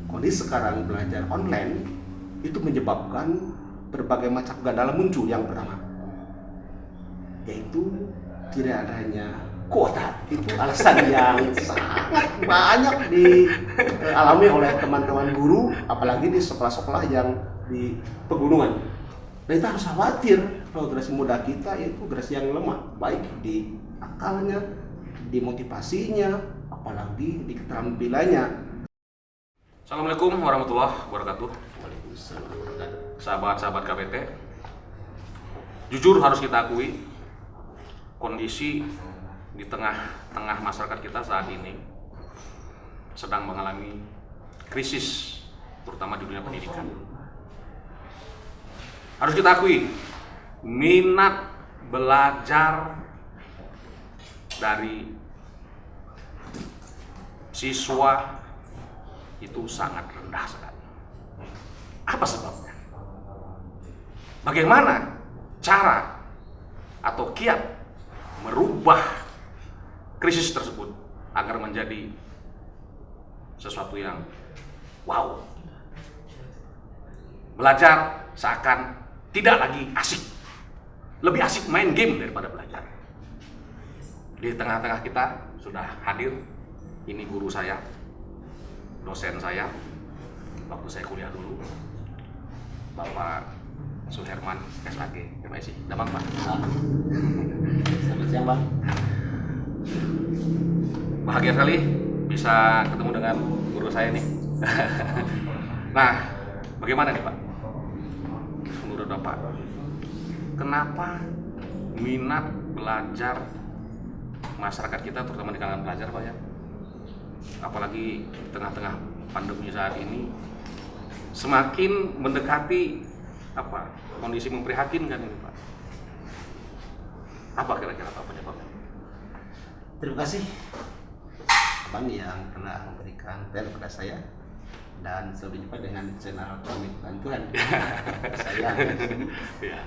kondisi sekarang belajar online itu menyebabkan berbagai macam kendala muncul. Yang pertama yaitu tidak adanya kuota. Itu alasan yang sangat banyak dialami oleh teman-teman guru, apalagi di sekolah-sekolah yang di pegunungan. Dan kita harus khawatir kalau generasi muda kita itu generasi yang lemah, baik di akalnya, di motivasinya, apalagi di keterampilannya. Assalamualaikum warahmatullahi wabarakatuh. Waalaikumsalam warahmatullahi wabarakatuh. Sahabat-sahabat KPT, jujur harus kita akui, kondisi di tengah-tengah masyarakat kita saat ini sedang mengalami krisis, terutama di dunia pendidikan. Harus kita akui, minat belajar dari siswa itu sangat rendah sekali. Apa sebabnya? Bagaimana cara atau kiat merubah krisis tersebut agar menjadi sesuatu yang wow? Belajar seakan tidak lagi asik. Lebih asik main game daripada belajar. Di tengah-tengah kita sudah hadir, ini guru saya, dosen saya waktu saya kuliah dulu, Bapak Suherman SAG MSI. Damang Pak. Selamat siang Bang. Bahagia sekali bisa ketemu dengan guru saya nih. Nah, bagaimana nih Pak? Menurut Bapak, kenapa minat belajar masyarakat kita, terutama di kalangan pelajar Pak ya, apalagi tengah-tengah pandemi saat ini, semakin mendekati kondisi memprihatinkan ini Pak? Apa kira-kira Pak penyebabnya? Terima kasih Abang yang telah memberikan tel kepada saya, dan sampai jumpa dengan channel Komik Bantuan. Saya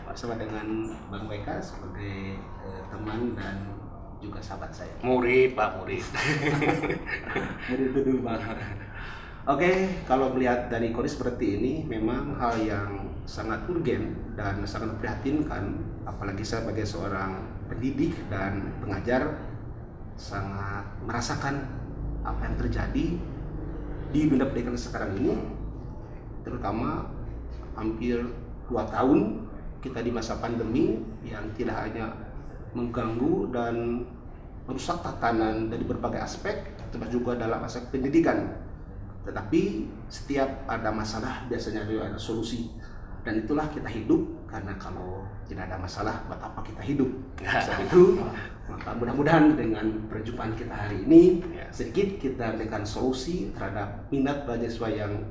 bersama dengan Bang Weka sebagai teman dan juga sahabat saya. Murid Pak, murid. Murid itu dulu Bang. Oke, kalau melihat dari kondisi seperti ini, memang hal yang sangat urgen dan sangat memprihatinkan, apalagi saya sebagai seorang pendidik dan pengajar sangat merasakan apa yang terjadi di dunia pendidikan sekarang ini, terutama hampir 2 tahun kita di masa pandemi yang tidak hanya mengganggu dan merusak tatanan dari berbagai aspek, termasuk juga dalam aspek pendidikan. Tetapi setiap ada masalah biasanya ada solusi, dan itulah kita hidup, karena kalau tidak ada masalah buat apa kita hidup. Saat itu maka mudah-mudahan dengan perjumpaan kita hari ini sedikit kita berikan solusi terhadap minat belajar siswa yang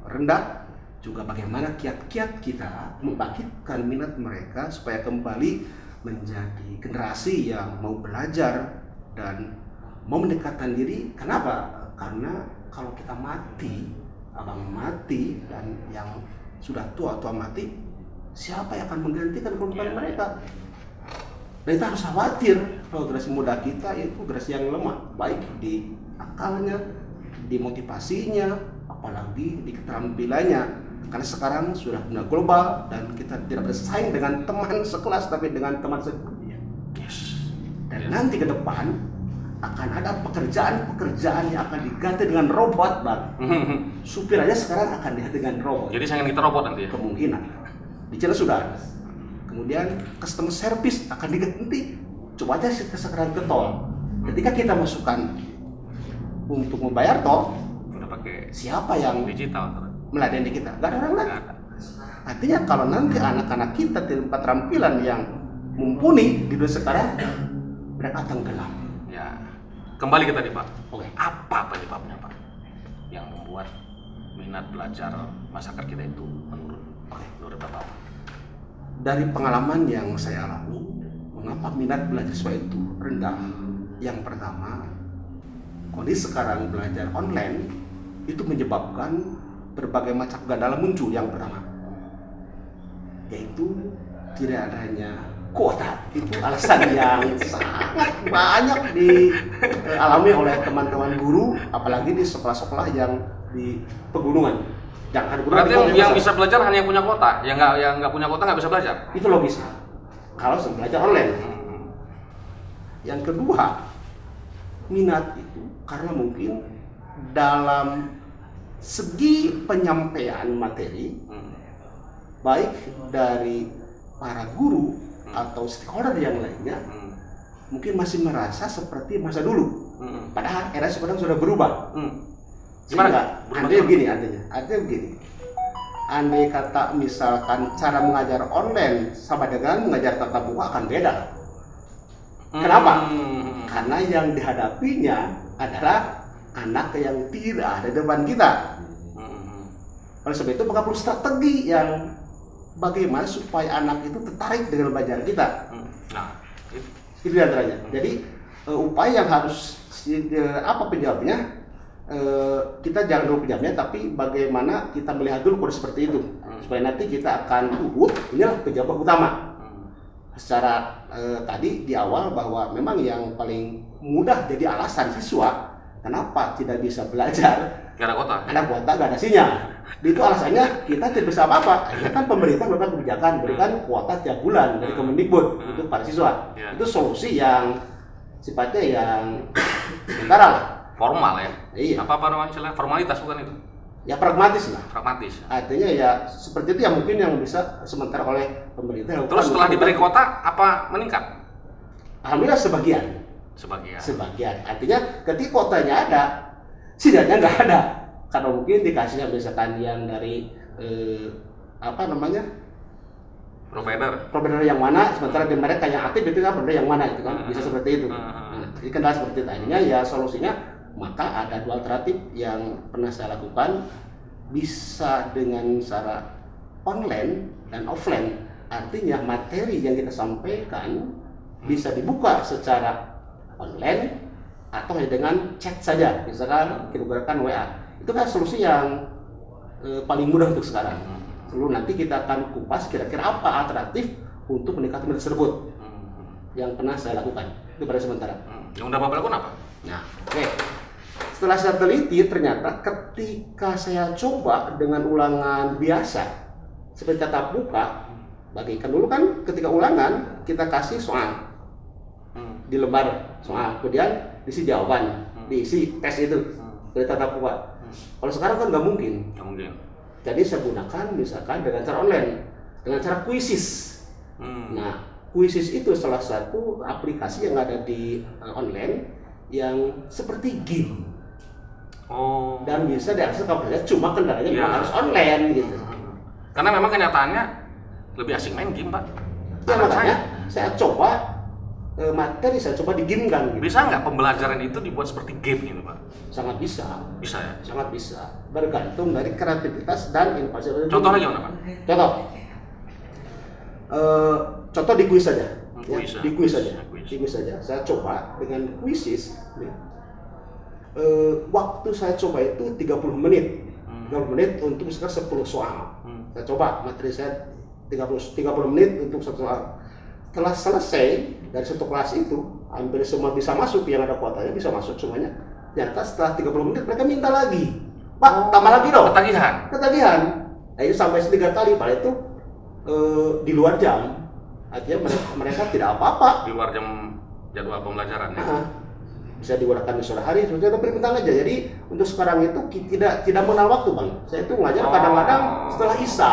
rendah, juga bagaimana kiat-kiat kita membangkitkan minat mereka supaya kembali menjadi generasi yang mau belajar dan mau mendekatkan diri. Kenapa? Karena kalau kita mati, abang mati, dan yang sudah tua-tua mati, siapa yang akan menggantikan kehidupan mereka? Dan kita harus khawatir kalau generasi muda kita itu generasi yang lemah, baik di akalnya, di motivasinya, apalagi di keterampilannya. Karena sekarang sudah dunia global dan kita tidak bersaing dengan teman sekelas, tapi dengan teman sedunia. Dan nanti ke depan akan ada pekerjaan-pekerjaan yang akan diganti dengan robot, Bang. Supir aja sekarang akan diganti dengan robot. Jadi saingan kita robot nanti ya? Kemungkinan. Di China sudah ada. Kemudian customer service akan diganti. Coba aja sekarang ke tol. Ketika kita masukkan untuk membayar tol, udah pakai siapa yang digital? meladeni kita? Gak ada orang lagi. Artinya kalau nanti anak-anak kita tidak keterampilan yang mumpuni di dunia sekarang, mereka tenggelam. Ya, kembali ke tadi Pak. Oke. Apa penyebabnya Pak yang membuat minat belajar masyarakat kita itu menurun? Menurut Bapak? Dari pengalaman yang saya alami, mengapa minat belajar siswa itu rendah? Yang pertama, kondisi sekarang belajar online itu menyebabkan berbagai macam kendala muncul. Yang pertama yaitu tidak adanya kuota. Itu alasan yang sangat banyak dialami oleh teman-teman guru, apalagi di sekolah-sekolah yang di pegunungan. Jangan Berarti yang bisa belajar hanya yang punya kuota, yang nggak punya kuota nggak bisa belajar. Itu logisnya. Kalau belajar online. Yang kedua, minat itu karena mungkin dalam segi penyampaian materi, baik dari para guru atau stakeholder yang lainnya, mungkin masih merasa seperti masa dulu. Padahal era sekarang sudah berubah. Gimana? Artinya begini. Andai kata misalkan cara mengajar online sama dengan mengajar tatap muka akan beda. Kenapa? Karena yang dihadapinya adalah anak yang tidak ada di depan kita. Oleh sebab itu maka perlu strategi yang bagaimana supaya anak itu tertarik dengan belajar kita. Nah, itu diantaranya. Jadi upaya yang harus penjawabnya, kita jangan dulu penjawabnya, tapi bagaimana kita melihat dulu kode seperti itu supaya nanti kita akan inilah penjawab utama. Secara tadi di awal bahwa memang yang paling mudah jadi alasan siswa kenapa tidak bisa belajar karena kuota gak ada sinyal. Itu alasannya kita tidak bisa apa-apa. Ya kan pemerintah melakukan kebijakan berikan kuota tiap bulan dari Kemendikbud untuk para siswa. Itu solusi yang sifatnya yang sementara lah. Formal ya? Iya. Apa namanya istilahnya? Formalitas bukan itu? Ya pragmatis lah. Pragmatis. Artinya ya seperti itu yang mungkin yang bisa sementara oleh pemerintah. Terus setelah diberi kuota apa meningkat? Alhamdulillah sebagian. Artinya ketika kuotanya ada, sinyalnya nggak ada. Karena mungkin dikasihnya misalkan yang dari provider yang mana, sementara di mereka yang aktif itu kan provider yang mana itu kan bisa seperti itu. Jadi kendala seperti itu. Akhirnya ya solusinya maka ada dua alternatif yang pernah saya lakukan, bisa dengan cara online dan offline. Artinya materi yang kita sampaikan bisa dibuka secara online atau hanya dengan chat saja, misalkan kita gunakan WA. Itu kan solusi yang paling mudah untuk sekarang. Lalu nanti kita akan kupas kira-kira apa alternatif untuk meningkatkan tersebut yang pernah saya lakukan. Itu pada sementara. Yang udah Bapak lakukan apa? Nah, oke. Setelah saya teliti, ternyata ketika saya coba dengan ulangan biasa seperti tatap muka, bagikan dulu kan ketika ulangan kita kasih soal di lembar soal, kemudian diisi jawaban, diisi tes itu dari tatap muka. Kalau sekarang kan nggak mungkin. Jadi saya gunakan misalkan dengan cara online, dengan cara kuisis. Nah, kuisis itu salah satu aplikasi yang ada di online yang seperti game. Dan bisa diakses kalau belajar, cuma kendalanya memang harus online gitu. Karena memang kenyataannya lebih asik main game, Pak. Ya makanya saya coba materi saya coba di game kan. Gitu. Bisa nggak pembelajaran itu dibuat seperti game gitu, Pak? Sangat bisa. Bisa ya? Sangat bisa. Bergantung dari kreativitas dan inovasi. Contohnya gimana, Pak? Contoh di kuis saja. Di kuis saja. Saya coba dengan kuisis. Waktu saya coba itu 30 menit. 30 menit untuk misalkan 10 soal. Saya coba materi saya 30 menit untuk 1 soal. Setelah selesai dari satu kelas itu, hampir semua bisa masuk, yang ada kuotanya bisa masuk semuanya. Ternyata setelah 30 menit mereka minta lagi. Pak, tambah lagi dong. Ketagihan. Nah, itu sampai 3 kali, padahal itu di luar jam. Artinya mereka tidak apa-apa. Di luar jam jadwal pembelajaran ya? Bisa digunakan di sore hari, sebetulnya permintaan aja. Jadi untuk sekarang itu tidak mengenal waktu, Bang. Saya itu ngajar kadang-kadang setelah Isya.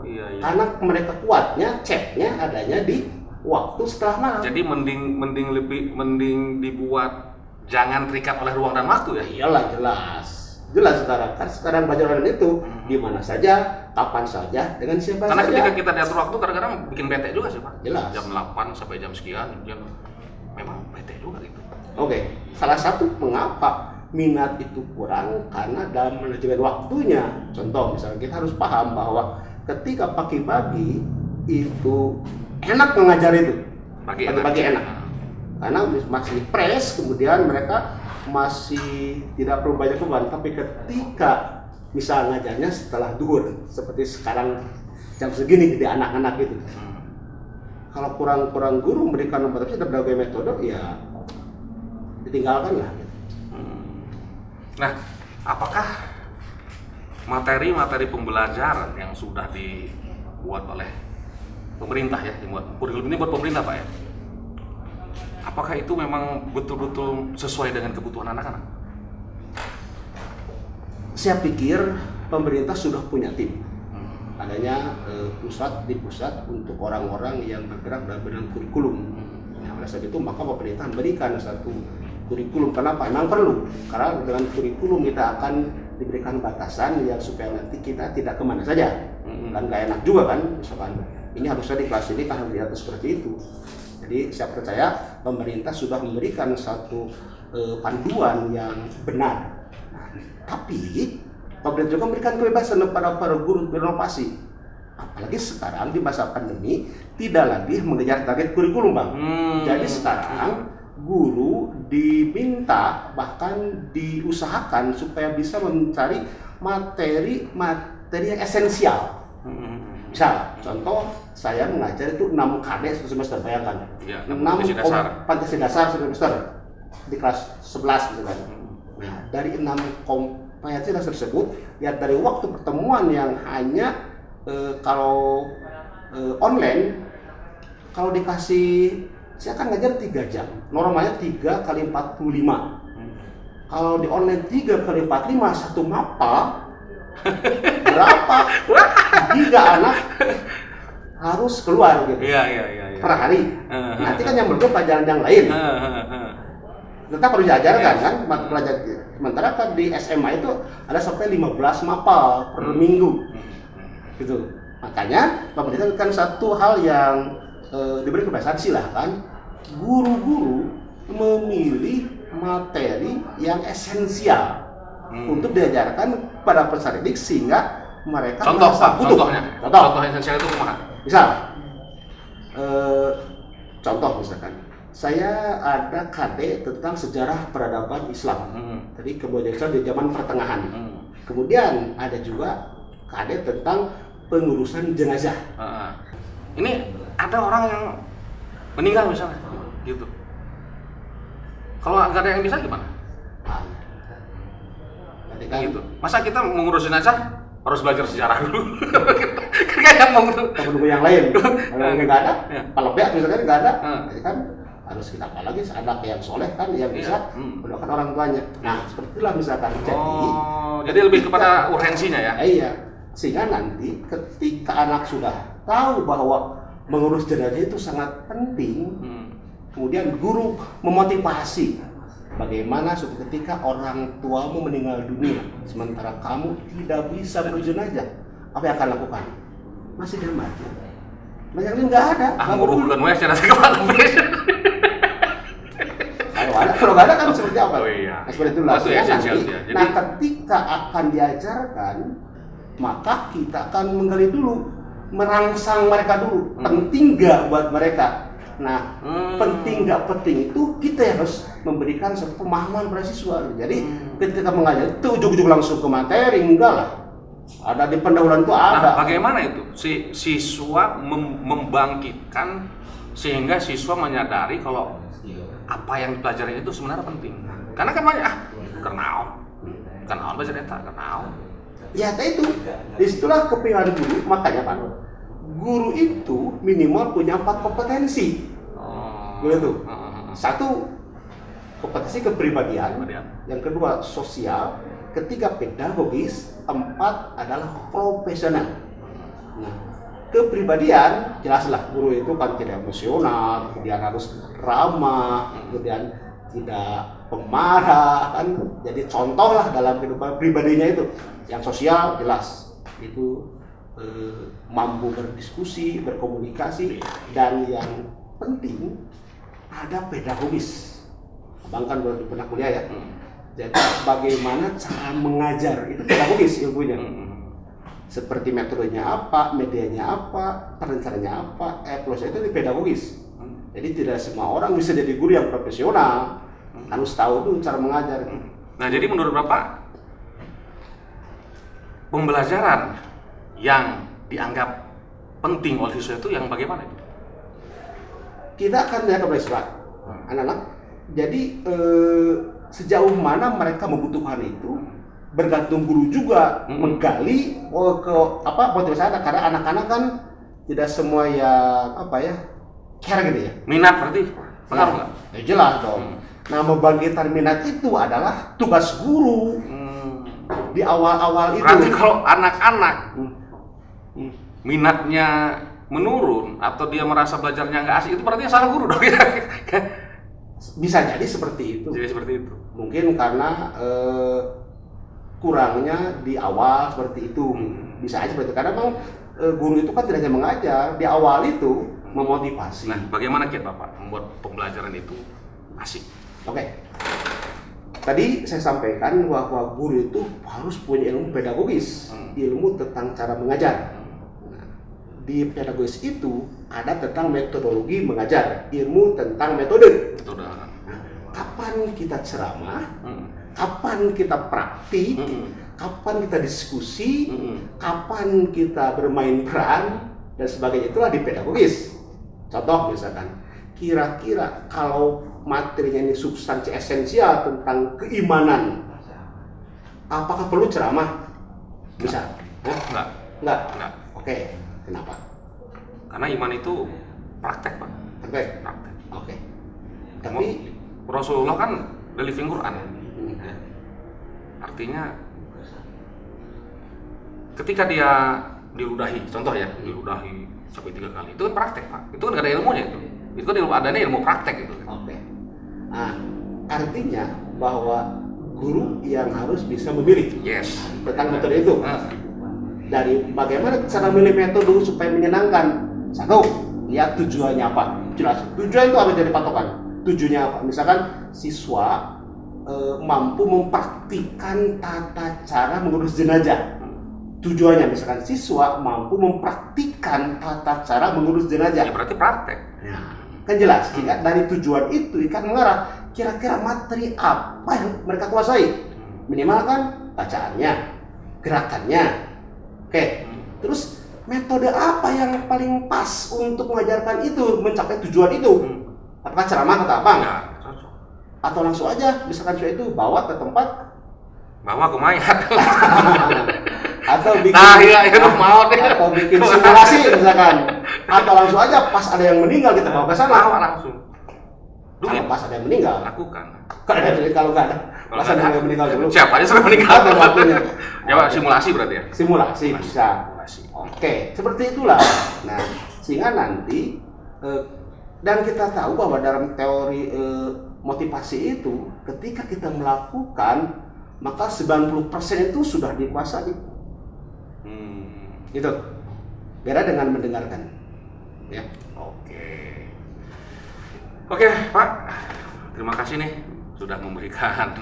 Iya. Karena mereka kuatnya chatnya adanya di waktu setelah malam. Jadi mending dibuat jangan terikat oleh ruang dan waktu ya? Iyalah, jelas sekarang. Kan sekarang belajar online itu di mana saja, kapan saja, dengan siapa Karena saja. ketika kita diatur waktu kadang-kadang bikin bete juga sih, Pak. Jelas. Jam 8 sampai jam sekian, memang bete juga gitu. Oke, salah satu mengapa minat itu kurang karena dalam manajemen waktunya. Contoh, misalnya kita harus paham bahwa ketika pagi-pagi itu enak mengajar itu. Pagi-pagi enak. Karena masih fresh, kemudian mereka masih tidak perlu banyak beban. Tapi ketika misalnya ngajarnya setelah duhur, seperti sekarang jam segini di anak-anak itu. Kalau kurang guru memberikan materi dan berbagai metode, ya ditinggalkan lah. Nah, apakah materi-materi pembelajaran yang sudah dibuat oleh pemerintah ya, kurikulum ini buat pemerintah Pak ya. Apakah itu memang betul-betul sesuai dengan kebutuhan anak-anak? Saya pikir pemerintah sudah punya tim. Adanya di pusat untuk orang-orang yang bergerak dalam bidang kurikulum. Nah, oleh sebab itu maka pemerintah memberikan satu kurikulum. Kenapa? Memang perlu. Karena dengan kurikulum kita akan diberikan batasan yang supaya nanti kita tidak kemana saja. Kan gak enak juga kan, misalkan ini harusnya di kelas ini kan harus diatur seperti itu. Jadi saya percaya pemerintah sudah memberikan satu panduan yang benar. Nah, tapi pemerintah juga memberikan kebebasan kepada para guru berinovasi. Apalagi sekarang di masa pandemi tidak lagi mengejar target kurikulum Bang. Jadi sekarang guru diminta bahkan diusahakan supaya bisa mencari materi yang esensial. Misal, contoh saya mengajar itu 6 KD satu semester, bayangkan. Ya, 6 kompetensi dasar semester di kelas 11 misalkan. Nah, dari 6 kompetensi dasar tersebut, ya dari waktu pertemuan yang hanya kalau online, kalau dikasih, saya akan ngajar 3 jam, normalnya 3 kali 45. Kalau di online 3 kali 45, satu mapel, berapa giga anak harus keluar gitu. Iya. Per hari. Nanti kan yang berdua pelajaran yang lain. Tetap harus diajarkan kan mata pelajaran. Sementara kan di SMA itu ada sampai 15 mapel per minggu. Gitu. Makanya pemerintah kan satu hal yang diberi kebebasan silahkan guru-guru memilih materi yang esensial untuk diajarkan pada peserta didik sehingga mereka contoh esensial itu kumaha? Misal contoh misalkan saya ada KD tentang sejarah peradaban Islam. Jadi kebudayaan Islam di zaman pertengahan. Kemudian ada juga KD tentang pengurusan jenazah. Ini ada orang yang meninggal misalnya gitu. Kalau nggak ada yang bisa gimana? Kan, gitu. Masa kita mengurus jenazah harus belajar sejarah dulu? Kayak mau menunggu yang lain. Kalau nggak ada, kalau pihak misalkan nggak ada, jadi kan harus kita apalagi anak yang soleh kan yang bisa mendoakan orang tuanya. Nah seperti itulah misalkan. Jadi lebih kepada urgensinya ya? Iya. Sehingga nanti ketika anak sudah tahu bahwa mengurus jenazah itu sangat penting, kemudian guru memotivasi. Bagaimana suatu ketika orang tuamu meninggal dunia, sementara kamu tidak bisa berjenazah, apa yang akan lakukan? Masih diam aja. Banyak ini nggak ada. Guru bukan wes jenazah kepala kalau nggak ada kan seperti apa? Oh iya. Nah, seperti itulah. Jadi, nah ketika akan diajarkan, maka kita akan menggali dulu, merangsang mereka dulu. Penting nggak buat mereka? Nah, penting nggak penting itu kita harus memberikan satu pemahaman pada siswa. Jadi ketika mengajar itu ujung-ujung langsung ke materi, enggak lah. Ada di pendahuluan itu ada. Nah, bagaimana itu siswa membangkitkan sehingga siswa menyadari kalau apa yang dipelajari itu sebenarnya penting. Karena kan banyak kenal belajar eta, kenal. Ya, itu. Disitulah kepingan guru, makanya Pak. Guru itu minimal punya 4 kompetensi. Begitu. Satu, kompetensi kepribadian. Yang kedua, sosial. Ketiga, pedagogis. 4 adalah profesional. Nah, kepribadian jelaslah guru itu kan tidak emosional, kemudian harus ramah, kemudian tidak pemarah kan. Jadi contoh lah dalam kehidupan pribadinya itu. Yang sosial jelas itu mampu berdiskusi, berkomunikasi, dan yang penting ada pedagogis. Abang kan baru pernah kuliah ya. Jadi bagaimana cara mengajar itu pedagogis ilmunya. Seperti metodenya apa, medianya apa, perencananya apa, plus itu di pedagogis. Jadi tidak semua orang bisa jadi guru yang profesional. Harus tahu dulu cara mengajar. Nah, jadi menurut Bapak pembelajaran yang dianggap penting oleh siswa itu yang bagaimana itu? Kita akan lihat kepada siswa, anak-anak. Jadi sejauh mana mereka membutuhkan itu bergantung guru juga menggali motivasi anak, karena anak-anak kan tidak semua yang care gitu ya. Minat berarti pengaruh nggak? Ya jelas dong. Nah, membangkitkan minat itu adalah tugas guru di awal-awal itu. Berarti kalau anak-anak minatnya menurun atau dia merasa belajarnya nggak asik, itu berarti salah guru dong ya? Bisa jadi seperti itu. Jadi seperti itu. Mungkin karena kurangnya di awal seperti itu. Bisa aja seperti itu. Karena memang guru itu kan tidak hanya mengajar, di awal itu memotivasi. Nah, bagaimana kiat Bapak membuat pembelajaran itu asik? Oke. Tadi saya sampaikan bahwa guru itu harus punya ilmu pedagogis, ilmu tentang cara mengajar. Nah, di pedagogis itu ada tentang metodologi mengajar, ilmu tentang metode. Nah, kapan kita ceramah, kapan kita praktik, kapan kita diskusi, kapan kita bermain peran dan sebagainya, itulah di pedagogis. Contoh misalkan, kira-kira kalau materinya ini substansi esensial tentang keimanan, apakah perlu ceramah? Bisa? Enggak. Oke. Kenapa? Karena iman itu praktek, Pak. Praktek. Oke. Tapi Rasulullah kan the living Quran. Artinya ketika dia diludahi, contoh ya, diludahi sampai 3 kali, itu kan praktek, Pak. Itu kan nggak ada ilmunya itu. Itu kan adanya ilmu praktek itu. Oke. Nah, artinya bahwa guru yang harus bisa memilih tentang metode itu. Dari bagaimana cara memilih metode supaya menyenangkan. Satu, lihat tujuannya apa. Jelas. Tujuan itu harus jadi patokan. Tujuannya apa? Misalkan siswa mampu mempraktikkan tata cara mengurus jenazah. Tujuannya misalkan siswa mampu mempraktikkan tata cara mengurus jenazah. Ya berarti praktek. Nah, kan jelas. Dari tujuan itu ikan mengarah. Kira-kira materi apa yang mereka kuasai? Minimal kan bacaannya, gerakannya. Oke. Terus metode apa yang paling pas untuk mengajarkan itu, mencapai tujuan itu? Apakah ceramah atau apa? Ya, cocok. Atau langsung aja, misalkan siswa itu bawa ke tempat, bawa ke mayat. atau bikin, atau bikin simulasi misalkan, atau langsung aja pas ada yang meninggal kita bawa ke sana. Langsung. Kalau pas ada yang meninggal, lakukan. Kalau nggak ada, pas ada yang meninggal dulu. Siapa aja sudah meninggal? Ada waktunya. Ya, simulasi berarti ya? Simulasi bisa. Oke, seperti itulah. Nah, sehingga nanti dan kita tahu bahwa dalam teori motivasi itu, ketika kita melakukan, maka 90% itu sudah dikuasai. Gitu. Beda dengan mendengarkan. Ya. Oke, Pak. Terima kasih nih sudah memberikan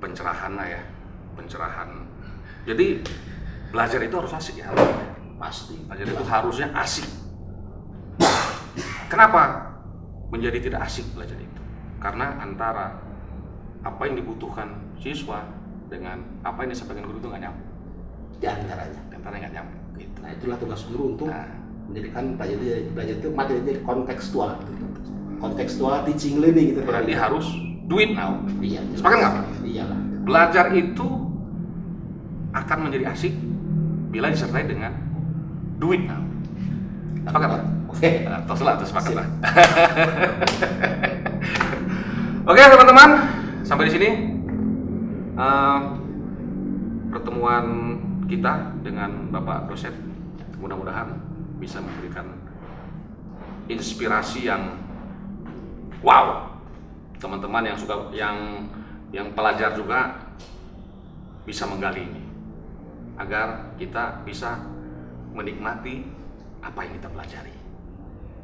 pencerahan lah ya. Pencerahan. Jadi belajar itu harus asik ya. Pasti. Belajar itu harusnya asik. Kenapa menjadi tidak asik belajar itu? Karena antara apa yang dibutuhkan siswa dengan apa yang disampaikan guru itu nggak nyambung. Di antaranya nggak nyambung. Gitu. Nah, itulah tugas guru untuk menjadikan belajar itu materi jadi kontekstual. Kontekstual teaching learning gitu. Berarti harus do it now. Iya. Sepakat nggak? Iyalah. Belajar itu akan menjadi asik bila disertai dengan do it now. Sepakat lah. Oke. Terus sepakat lah. Oke teman-teman, sampai di sini pertemuan kita dengan Bapak dosen. Mudah-mudahan bisa memberikan inspirasi yang wow. Teman-teman yang suka yang pelajar juga bisa menggali ini agar kita bisa menikmati apa yang kita pelajari.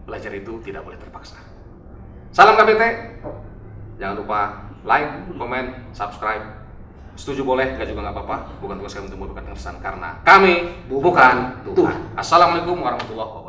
Belajar itu tidak boleh terpaksa. Salam KBT. Jangan lupa like, komen, subscribe. Setuju boleh, enggak juga nggak apa-apa. Bukan tugas kami untuk memberikan kesan karena kami bukan Tuhan. Assalamualaikum warahmatullahi wabarakatuh.